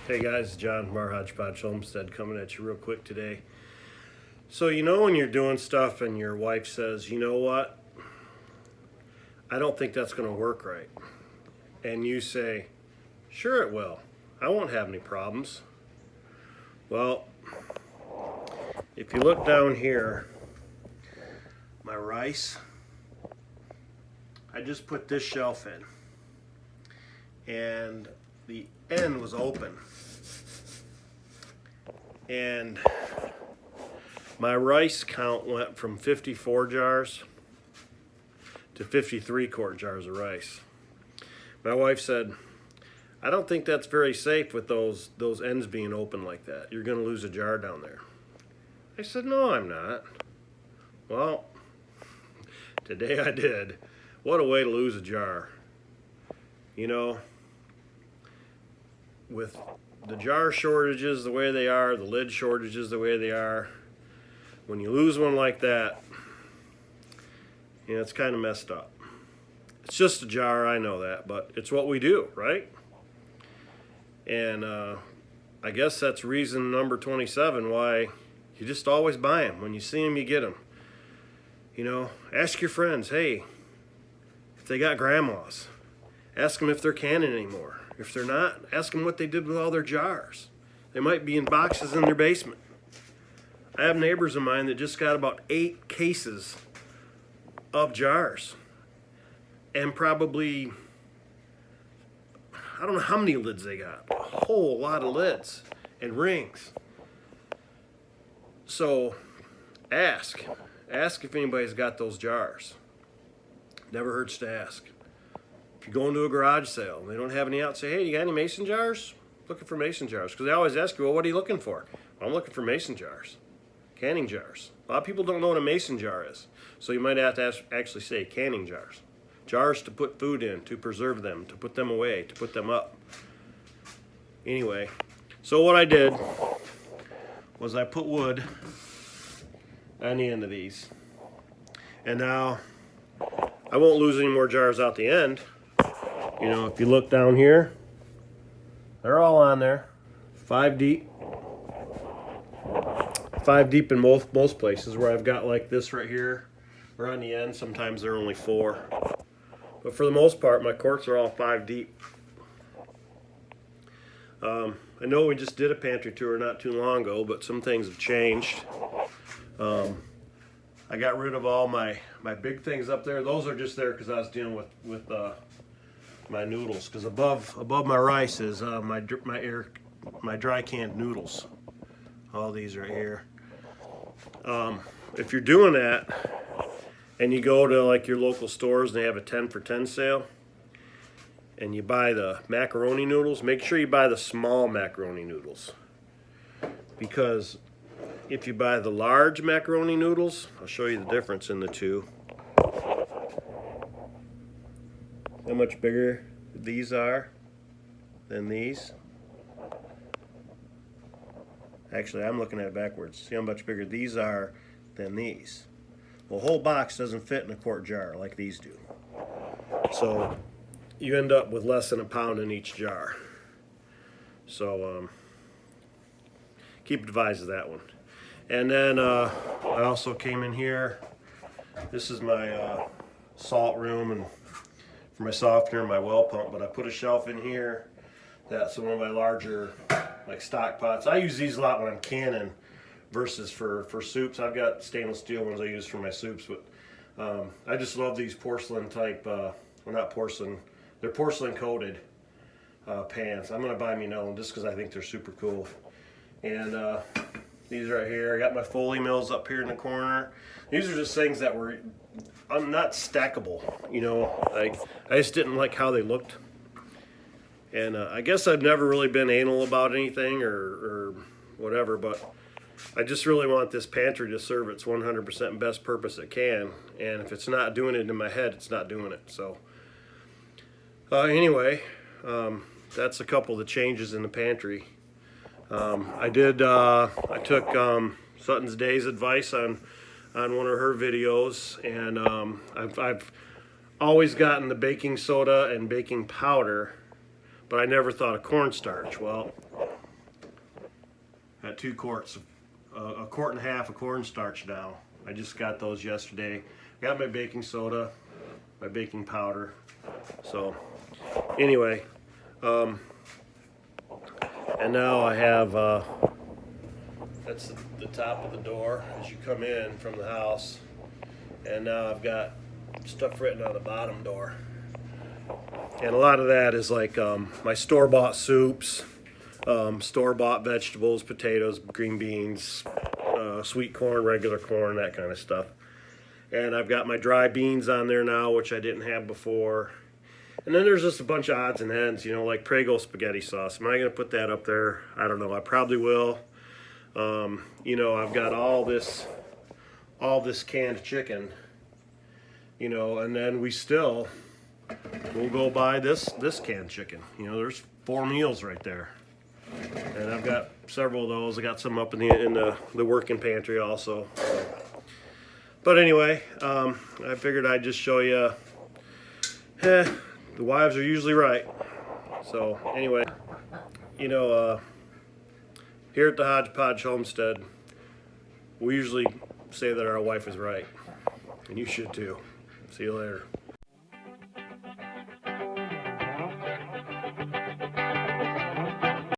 Hey guys, John from our Hodgepodge Homestead coming at you real quick today. So you know when you're doing stuff and your wife says, you know what, I don't think that's going to work right. And you say, sure it will. I won't have any problems. Well, if you look down here, my rice, I just put this shelf in. And the end was open. And my rice count went from 54 jars to 53 quart jars of rice. My wife said, I don't think that's very safe with those ends being open like that. You're going to lose a jar down there. I said, no, I'm not. Well, today I did. What a way to lose a jar. You know, with the jar shortages the way they are, the lid shortages the way they are, when you lose one like that, you know, it's kind of messed up. It's just a jar, I know that, but it's what we do, right? And I guess that's reason number 27 why you just always buy them. When you see them, you get them. You know, ask your friends, hey, if they got grandmas, ask them if they're canning anymore. If they're not, ask them what they did with all their jars. They might be in boxes in their basement. I have neighbors of mine that just got about 8 cases of jars. And probably, I don't know how many lids they got. A whole lot of lids and rings. So ask. Ask if anybody's got those jars. Never hurts to ask. If you go into a garage sale and they don't have any out, say, hey, you got any mason jars? Looking for mason jars. Because they always ask you, well, what are you looking for? Well, I'm looking for mason jars, canning jars. A lot of people don't know what a mason jar is. So you might have to actually say canning jars. Jars to put food in, to preserve them, to put them away, to put them up. Anyway, so what I did was I put wood on the end of these. And now I won't lose any more jars out the end. You know, if you look down here, they're all on there, 5 deep. 5 deep in most places where I've got like this right here, or on the end, sometimes they're only 4. But for the most part, my quarts are all 5 deep. I know we just did a pantry tour not too long ago, but some things have changed. I got rid of all my big things up there. Those are just there because I was dealing with my noodles. Because above my rice is my dry canned noodles. All these right here. If you're doing that, and you go to like your local stores and they have a 10 for 10 sale, and you buy the macaroni noodles, make sure you buy the small macaroni noodles. Because if you buy the large macaroni noodles, I'll show you the difference in the two. How much bigger these are than these. Actually, I'm looking at it backwards. See how much bigger these are than these. Well, a whole box doesn't fit in a quart jar like these do. So you end up with less than a pound in each jar. So keep advised of that one. And then I also came in here. This is my salt room and for my softener and my well pump, but I put a shelf in here. That's one of my larger like stock pots. I use these a lot when I'm canning versus for soups. I've got stainless steel ones I use for my soups, but I just love these porcelain type, well, not porcelain, they're porcelain coated pans. I'm going to buy me another one just because I think they're super cool. And these right here, I got my Foley mills up here in the corner. These are just things that were not stackable, you know. I just didn't like how they looked. And I guess I've never really been anal about anything or whatever, but I just really want this pantry to serve its 100% best purpose it can. And if it's not doing it in my head, it's not doing it. So anyway, that's a couple of the changes in the pantry. I took Sutton's Day's advice on one of her videos, and I've always gotten the baking soda and baking powder, but I never thought of cornstarch. Well, got 2 quarts, a quart and a half of cornstarch now. I just got those yesterday. Got my baking soda, my baking powder. So anyway, and now I have, that's the top of the door as you come in from the house. And now I've got stuff written on the bottom door. And a lot of that is like my store-bought soups, store-bought vegetables, potatoes, green beans, sweet corn, regular corn, that kind of stuff. And I've got my dry beans on there now, which I didn't have before. And then there's just a bunch of odds and ends, you know, like Prego spaghetti sauce. Am I going to put that up there? I don't know. I probably will. You know, I've got all this canned chicken, you know, and then we'll go buy this canned chicken. You know, there's 4 meals right there. And I've got several of those. I got some up in the working pantry also. But anyway, I figured I'd just show you, the wives are usually right. So anyway, you know, here at the Hodgepodge Homestead, we usually say that our wife is right. And you should too. See you later.